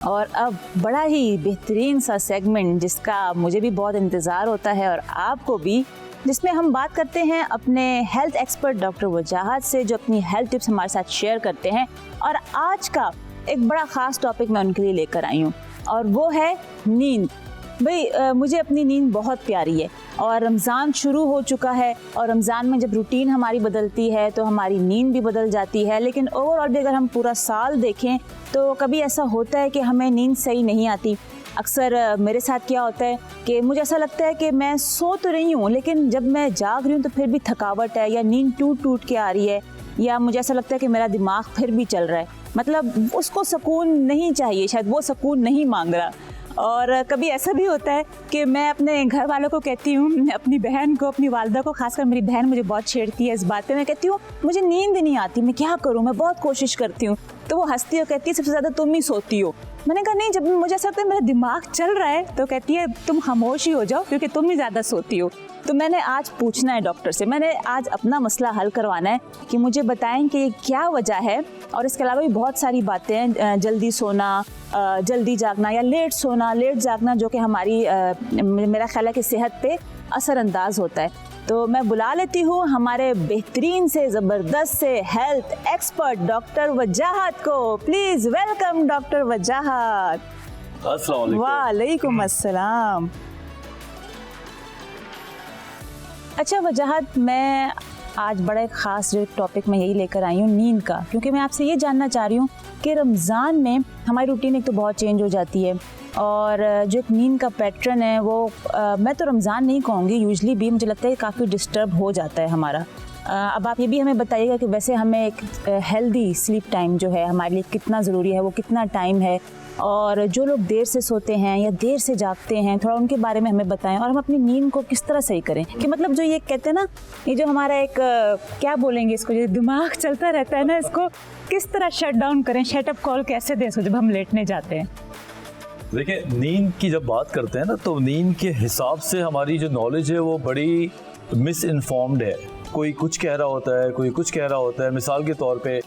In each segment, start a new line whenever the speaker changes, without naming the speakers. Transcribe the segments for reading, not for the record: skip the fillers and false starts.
और अब बड़ा ही बेहतरीन सा सेगमेंट जिसका मुझे भी बहुत इंतज़ार होता है और आपको भी, जिसमें हम बात करते हैं अपने हेल्थ एक्सपर्ट डॉक्टर वजाहत से, जो अपनी हेल्थ टिप्स हमारे साथ शेयर करते हैं। और आज का एक बड़ा ख़ास टॉपिक मैं उनके लिए लेकर आई हूँ और वो है नींद। भाई मुझे अपनी नींद बहुत प्यारी है और रमज़ान शुरू हो चुका है और रमज़ान में जब रूटीन हमारी बदलती है तो हमारी नींद भी बदल जाती है। लेकिन ओवरऑल भी अगर हम पूरा साल देखें तो कभी ऐसा होता है कि हमें नींद सही नहीं आती। अक्सर मेरे साथ क्या होता है कि मुझे ऐसा लगता है कि मैं सो तो रही हूँ, लेकिन जब मैं जाग रही हूँ तो फिर भी थकावट है या नींद टूट टूट के आ रही है, या मुझे ऐसा लगता है कि मेरा दिमाग फिर भी चल रहा है, मतलब उसको सुकून नहीं चाहिए, शायद वो सुकून नहीं मांग रहा। और कभी ऐसा भी होता है कि मैं अपने घर वालों को कहती हूँ, अपनी बहन को, अपनी वालदा को, खासकर मेरी बहन मुझे बहुत छेड़ती है इस बात पे, मैं कहती हूँ मुझे नींद नहीं आती, मैं क्या करूँ, मैं बहुत कोशिश करती हूँ। तो वो हंसती है, कहती है सबसे ज़्यादा तुम ही सोती हो। मैंने कहा नहीं, जब मुझे ऐसा लगता है मेरा दिमाग चल रहा है तो कहती है तुम खामोश ही हो जाओ क्योंकि तुम ही ज़्यादा सोती हो। तो मैंने आज पूछना है डॉक्टर से, मैंने आज अपना मसला हल करवाना है कि मुझे बताएं कि ये क्या वजह है। और इसके अलावा भी बहुत सारी बातें हैं, जल्दी सोना, जल्दी जागना या लेट सोना, लेट जागना, जो कि हमारी मेरा ख्याल है कि सेहत पे असरअंदाज होता है। तो मैं बुला लेती हूँ हमारे बेहतरीन से ज़बरदस्त से हेल्थ एक्सपर्ट डॉक्टर वजाहत को। प्लीज़ वेलकम डॉक्टर वजाहत।
अस्सलाम वालेकुम।
वालेकुम अस्सलाम। अच्छा वजाहत, मैं आज बड़ा एक ख़ास जो टॉपिक मैं यही लेकर आई हूँ नींद का, क्योंकि मैं आपसे ये जानना चाह रही हूँ कि रमज़ान में हमारी रूटीन एक तो बहुत चेंज हो जाती है और जो एक नींद का पैटर्न है वो मैं तो रमज़ान नहीं कहूँगी, यूजली भी मुझे लगता है काफ़ी डिस्टर्ब हो जाता है हमारा। अब आप ये भी हमें बताइएगा कि वैसे हमें एक हेल्दी स्लीप टाइम जो है हमारे लिए कितना ज़रूरी है, वो कितना टाइम है, और जो लोग देर से सोते हैं या देर से जागते हैं थोड़ा उनके बारे में हमें बताएं, और हम अपनी नींद को किस तरह सही करें कि मतलब जो ये कहते हैं ना, ये जो हमारा एक क्या बोलेंगे इसको, जो दिमाग चलता रहता है ना, इसको किस तरह शट डाउन करें, शट अप कॉल कैसे दें जब हम लेटने जाते हैं।
देखिए, नींद की जब बात करते हैं ना, तो नींद के हिसाब से हमारी जो नॉलेज है वो बड़ी मिस इन्फॉर्म्ड है। कोई कुछ कह रहा होता है, कोई कुछ कह रहा होता है। मिसाल के तौर पे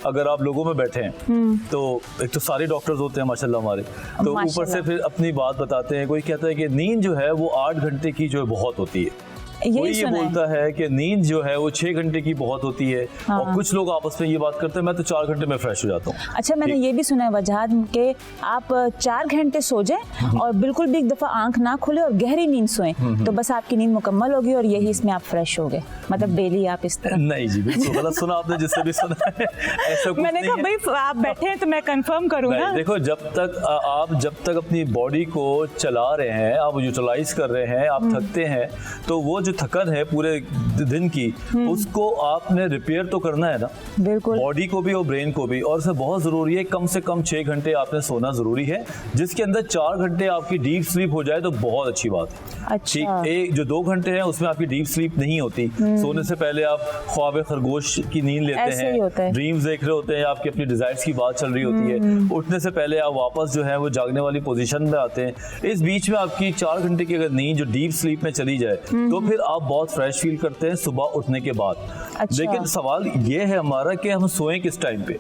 अगर आप लोगों में बैठे हैं तो एक तो सारे डॉक्टर्स होते हैं माशाल्लाह हमारे, तो ऊपर से फिर अपनी बात बताते हैं। कोई कहता है कि नींद जो है वो 8 घंटे की जो है बहुत होती है, कोई ये बोलता है कि नींद जो है वो 6 घंटे की बहुत होती है। हाँ। और कुछ लोग आपस में ये बात करते हैं मैं तो 4 घंटे में फ्रेश हो जाता हूँ।
अच्छा, मैंने ये भी सुना है वजाहत के आप 4 घंटे सो जाएं और बिल्कुल भी एक दफ़ा आंख ना खोले और गहरी नींद सोएं तो बस आपकी नींद मुकम्मल होगी और यही इसमें आप फ्रेश हो गए, मतलब डेली आप इस तरह।
नहीं जी, बिल्कुल गलत सुना आपने, जिससे भी सुना है ऐसा कुछ
मैंने कहा भाई आप बैठे हैं तो मैं कंफर्म करूँ ना।
देखो, जब तक अपनी बॉडी को चला रहे हैं, आप यूटिलाइज कर रहे हैं, आप थकते हैं, तो वो जो थकन है पूरे दिन की उसको आपने रिपेयर तो करना है ना, बिल्कुल, बॉडी को भी और ब्रेन को भी। और उसमें बहुत जरूरी है कम से कम 6 घंटे आपने सोना जरूरी है, जिसके अंदर 4 घंटे आपकी डीप स्लीप हो जाए तो बहुत अच्छी बात है।
अच्छा।
एक जो 2 घंटे हैं उसमें आपकी डीप स्लीप नहीं होती। सोने से पहले आप ख्वाब खरगोश की नींद लेते हैं, ड्रीम्स देख रहे होते हैं, आपकी अपनी डिजायर्स की बात चल रही होती है। उठने से पहले आप वापस जो है वो जागने वाली पोजीशन में आते हैं। इस बीच में आपकी 4 घंटे की अगर नींद जो डीप स्लीप में चली जाए तो फिर आप बहुत फ्रेश फील करते हैं सुबह उठने के बाद। अच्छा। लेकिन सवाल ये है हमारा कि हम सोएं किस टाइम पे।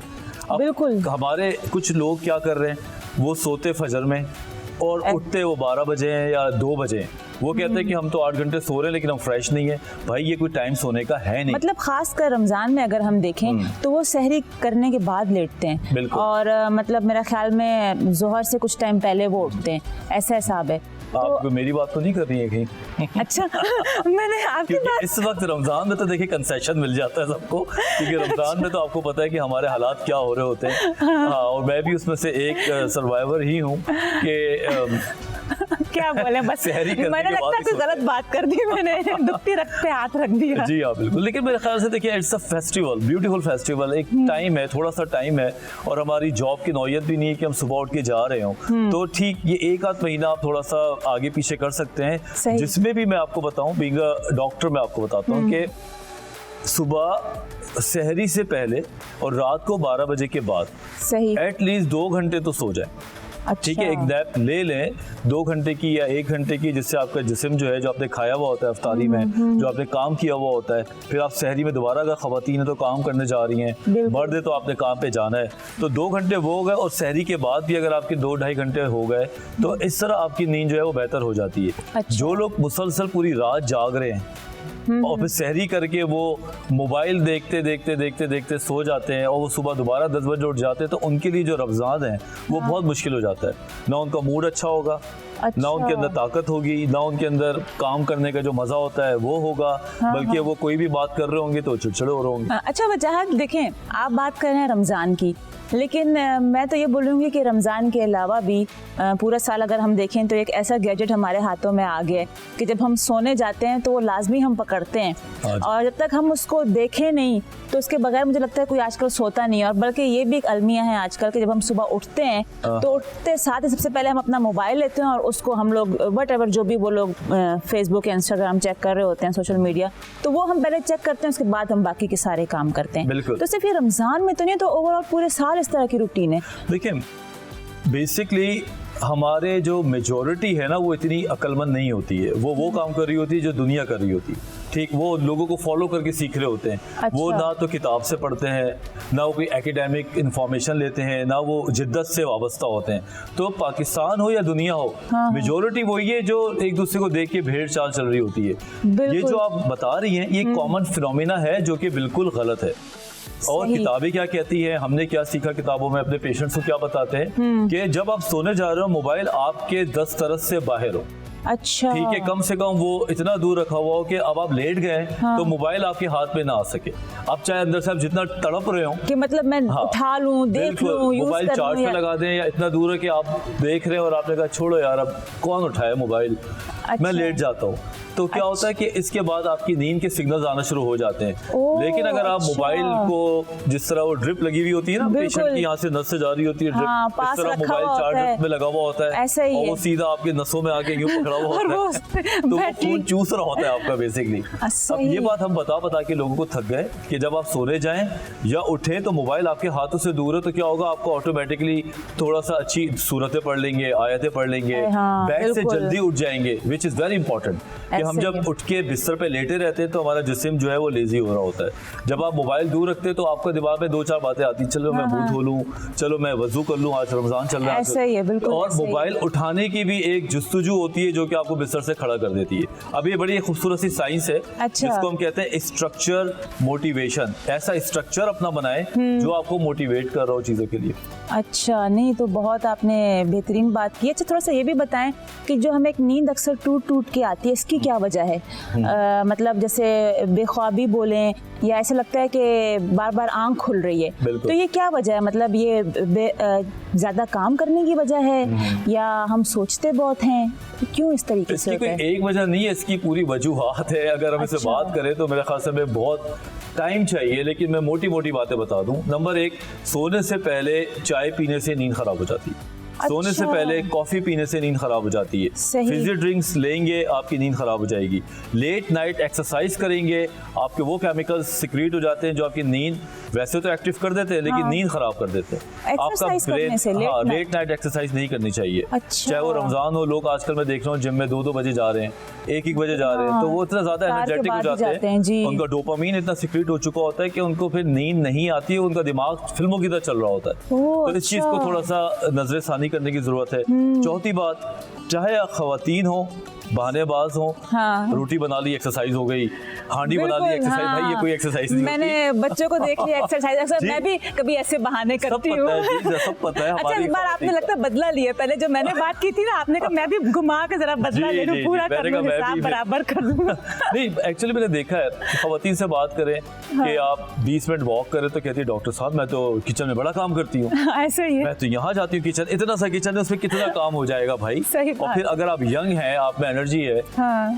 बिल्कुल,
हमारे कुछ लोग क्या कर रहे हैं, वो सोते फजर में और उठते वो 12 बजे हैं या 2 बजे हैं। वो कहते हैं कि हम तो 8 घंटे सो रहे हैं लेकिन हम फ्रेश नहीं है। भाई ये कोई टाइम सोने का है नहीं।
मतलब खास कर रमजान में अगर हम देखें तो वो सहरी करने के बाद लेटते हैं और मतलब मेरा ख्याल में जोहर से कुछ टाइम पहले वो उठते हैं, ऐसा हिसाब है।
आप मेरी बात तो नहीं कर रही है कहीं?
अच्छा मैंने आपकी बात,
इस वक्त रमजान में तो देखिए कंसेशन मिल जाता है सबको, क्योंकि रमजान में तो आपको पता है कि हमारे हालात क्या हो रहे होते हैं। हाँ, और मैं भी उसमें से एक सर्वाइवर ही हूँ कि
क्या बोले, बस मैंने लगता है कोई गलत बात कर दी, मैंने दुखती रख पे हाथ रख दिया।
जी हाँ बिल्कुल, लेकिन मेरे ख्याल से देखिए it's a festival, beautiful festival. एक टाइम है, थोड़ा सा टाइम है, और हमारी जॉब की नौयत भी नहीं है कि हम सुबह उठ के जा रहे हो, तो ठीक ये 1-8 महीना आप थोड़ा सा आगे पीछे कर सकते हैं। जिसमें भी मैं आपको बताऊं, बीइंग अ डॉक्टर मैं आपको बताता हूँ कि सुबह सहरी से पहले और रात को 12 बजे के बाद सही एटलीस्ट 2 घंटे तो सो जाए। ठीक है, एक नैप ले लें 2 घंटे की या 1 घंटे की, जिससे आपका जिस्म जो है, जो आपने खाया हुआ होता है अफ्तारी में, जो आपने काम किया हुआ होता है, फिर आप सहरी में दोबारा अगर खवातीन है तो काम करने जा रही हैं, मर्द है तो आपने काम पे जाना है, तो 2 घंटे वो हो गए, और सहरी के बाद भी अगर आपके 2-2.5 घंटे हो गए तो इस तरह आपकी नींद जो है वो बेहतर हो जाती है।
अच्छा।
जो लोग मुसलसल पूरी रात जाग रहे हैं और फिर सहरी करके वो मोबाइल देखते देखते देखते देखते सो जाते हैं और वो सुबह दोबारा 10 बजे उठ जाते हैं, तो उनके लिए जो रमज़ान है वो बहुत मुश्किल हो जाता है। ना उनका मूड अच्छा होगा, ना उनके अंदर ताकत होगी, ना उनके अंदर काम करने का जो मज़ा होता है वो होगा, बल्कि वो कोई भी बात कर रहे होंगे तो चिड़चिड़े हो रहे होंगे।
अच्छा वजाहत, देखें आप बात कर रहे हैं रमज़ान की, लेकिन मैं तो ये बोलूँगी कि रमज़ान के अलावा भी पूरा साल अगर हम देखें तो एक ऐसा गैजेट हमारे हाथों में आ गया है कि जब हम सोने जाते हैं तो वो लाजमी हम पकड़ते हैं, और जब तक हम उसको देखें नहीं तो उसके बगैर मुझे लगता है कोई आजकल सोता नहीं है। और बल्कि ये भी एक अलमिया है आजकल कि जब हम सुबह उठते हैं तो उठते साथ ही सबसे पहले हम अपना मोबाइल लेते हैं और उसको हम लोग वट एवर जो भी वो लोग फेसबुक या इंस्टाग्राम चेक कर रहे होते हैं, सोशल मीडिया, तो वो हम पहले चेक करते हैं, उसके बाद हम बाकी के सारे काम करते हैं। तो सिर्फ ये रमज़ान में तो नहीं, तो ओवरऑल पूरे साल इस तरह की रूटीन है।
देखिए बेसिकली हमारे जो मेजॉरिटी है ना वो इतनी अक्लमंद नहीं होती है, वो काम कर रही होती है जो दुनिया कर रही होती है, ठीक, वो लोगों को फॉलो करके सीख रहे होते हैं। अच्छा। वो ना तो किताब से पढ़ते हैं, ना वो कोई एकेडमिक इंफॉर्मेशन लेते हैं, ना वो जिद्दत से वाबस्ता होते हैं। तो पाकिस्तान हो या दुनिया हो, मेजॉरिटी वही है जो एक दूसरे को देख के भेड़ चाल चल रही होती है। ये जो आप बता रही हैं ये कॉमन फिनोमिना है जो कि बिल्कुल गलत है। और किताबें क्या कहती है, हमने क्या सीखा किताबों में, अपने पेशेंट्स को क्या बताते हैं कि जब आप सोने जा रहे हो मोबाइल आपके 10 तरफ से बाहर हो।
अच्छा,
ठीक है, कम से कम वो इतना दूर रखा हुआ हो कि अब आप लेट गए तो मोबाइल आपके हाथ में ना आ सके। आप चाहे अंदर से आप जितना तड़प रहे हो कि
मतलब मैं उठा लूं, देख लूं,
मोबाइल चार्ज पे लगा दें, या इतना दूर है कि आप देख रहे हैं और आपने कहा छोड़ो यार अब कौन उठाए मोबाइल, मैं लेट जाता हूँ, तो क्या होता है कि इसके बाद आपकी नींद के सिग्नल्स आना शुरू हो जाते हैं। लेकिन अगर आप मोबाइल को जिस तरह वो ड्रिप लगी हुई होती है ना, पेशेंट की यहाँ से नस से जा रही होती है ड्रिप, इस तरह मोबाइल चार्ज में लगा हुआ होता है और वो सीधा आपके नसों में आके यूं पकड़ा हुआ होता है, तो वो खून चूस रहा होता है आपका बेसिकली। अब ये बात हम बता के लोगों को थक गए कि जब आप सोने जाएं या उठे तो मोबाइल आपके हाथों से दूर है, तो क्या होगा, आपको ऑटोमेटिकली थोड़ा सा अच्छी सूरतें पढ़ लेंगे, आयतें पढ़ लेंगे, बेड से जल्दी उठ जाएंगे, विच इज वेरी इंपॉर्टेंट। कि हम जब उठ के बिस्तर पे लेटे रहते हैं तो हमारा जिस्म जो है वो लेजी हो रहा होता है। जब आप मोबाइल दूर रखते हैं तो आपका दिमाग में 2-4 बातें आती, चलो मैं मुंह धो लूं, चलो मैं वजू कर लूं, आज रमजान चल रहा है,
ऐसा ही है, बिल्कुल।
और मोबाइल उठाने की भी एक जुस्तजू होती है जो कि आपको बिस्तर से खड़ा कर देती है। अब ये बड़ी खूबसूरत सी साइंस है जिसको हम कहते हैं स्ट्रक्चर मोटिवेशन। ऐसा स्ट्रक्चर अपना बनाए जो आपको मोटिवेट कर रहा हो चीजों के लिए।
अच्छा, नहीं तो बहुत आपने बेहतरीन बात की। अच्छा, थोड़ा सा ये भी बताएं कि जो हमें एक नींद अक्सर टूट के आती है, इसकी क्या वजह है? मतलब जैसे बेख्वाबी बोलें या ऐसा लगता है कि बार बार आंख खुल रही है, तो ये क्या वजह है? मतलब ये ज्यादा काम करने की वजह है या हम सोचते बहुत हैं, क्यों इस तरीके से होता है?
कोई एक वजह नहीं है, इसकी पूरी वजूहात है। अगर हम इससे बात करें तो मेरे ख्याल से हमें बहुत टाइम चाहिए, लेकिन मैं मोटी मोटी बातें बता दूं। नंबर 1, सोने से पहले चाय पीने से नींद खराब हो जाती है। सोने से पहले कॉफी पीने से नींद खराब हो जाती है। फिजी ड्रिंक्स लेंगे आपकी नींद खराब हो जाएगी। लेट नाइट एक्सरसाइज करेंगे आपके वो केमिकल्स सिक्रीट हो जाते हैं जो आपकी नींद वैसे तो एक्टिव कर देते हैं लेकिन नींद खराब कर देते हैं। आपका ब्रेन लेट नाइट एक्सरसाइज नहीं करनी चाहिए। चाहे वो रमजान हो, लोग आजकल मैं देख रहा हूँ जिम में 2-2 बजे जा रहे हैं, 1-1 बजे जा रहे हैं, तो वो इतना ज्यादा एनर्जेटिक हो जाते हैं, उनका डोपामीन इतना सिक्रीट हो चुका होता है कि उनको फिर नींद नहीं आती है, उनका दिमाग फिल्मों की तरह चल रहा होता है। तो इस चीज को थोड़ा सा नजरसानी करने की जरूरत है। चौथी बात, चाहे खवातीन हो, बहानेबाज हो, रोटी बना ली एक्सरसाइज हो गई, हांडी बना ली एक्सरसाइज, भाई ये कोई एक्सरसाइज नहीं
मैंने
होती।
बच्चों को देख लिया एक्सरसाइज, अक्सर मैं भी कभी ऐसे बहाने करती हूँ।
सब पता है।
अच्छा, इस बार आपने लगता है बदला लिया, पहले जो मैंने बात की थी ना, आपने कहा मैं भी घुमा के जरा बदला ले लूं, पूरा कर लूं, हिसाब बराबर कर लूं।
नहीं, एक्चुअली मैंने देखा है खवातीन से बात करें कि आप 20 मिनट वॉक करें तो कहती है डॉक्टर साहब मैं तो किचन में बड़ा काम करती हूँ।
ऐसे ही है,
मैं तो यहाँ जाती हूँ किचन, इतना सा किचन है उसमें कितना काम हो जाएगा भाई। और फिर अगर आप यंग हैं, आप में एनर्जी है,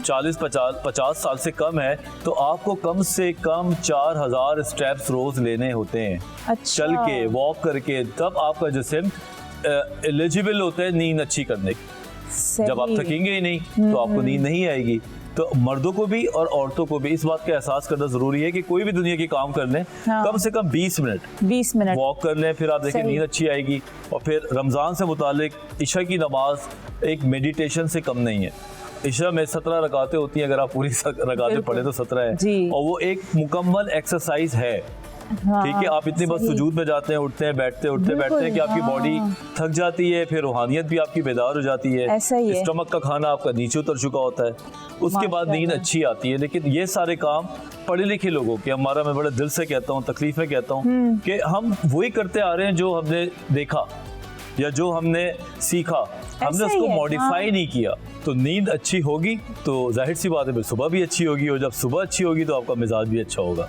40-50 साल से कम है, तो आपको कम से कम 4000 स्टेप्स रोज लेने होते हैं।
अच्छा।
चल के, वॉक करके, तब आपका जिस्म एलिजिबल होता है नींद अच्छी करने की। जब आप थकेंगे ही नहीं तो आपको नींद नहीं आएगी। तो मर्दों को भी और औरतों को भी इस बात का एहसास करना जरूरी है कि कोई भी दुनिया की काम कर लें,
हाँ।
कम से कम 20 मिनट वॉक कर लें, फिर आप देखें
सही।
नींद अच्छी आएगी। और फिर रमज़ान से मुतालिक इशा की नमाज एक मेडिटेशन से कम नहीं है। इशा में 17 रकातें होती हैं, अगर आप पूरी रकातें पढ़े तो 17 है,
जी।
और वो एक मुकम्मल एक्सरसाइज है।
हाँ,
ठीक है, आप इतनी बस
सही।
सुजूद में जाते हैं, उठते हैं, बैठते हैं, उठते
बिल्कुल,
बैठते हैं कि आपकी
हाँ।
बॉडी थक जाती है, फिर रूहानियत भी आपकी बेदार हो जाती है,
ऐसा ही है।
स्टमक का खाना आपका नीचे उतर चुका होता है, उसके बाद नींद
माशाअल्लाह।
अच्छी आती है। लेकिन ये सारे काम पढ़े लिखे लोगों के, हमारा, मैं बड़े दिल से कहता हूँ, तकलीफ में कहता हूँ कि हम वही करते आ रहे हैं जो हमने देखा या जो हमने सीखा, हमने
ही
उसको
है,
मॉडिफाई
हाँ।
नहीं किया। तो नींद अच्छी होगी तो जाहिर सी बात है फिर सुबह भी अच्छी होगी, और जब सुबह अच्छी होगी तो आपका मिजाज भी अच्छा होगा।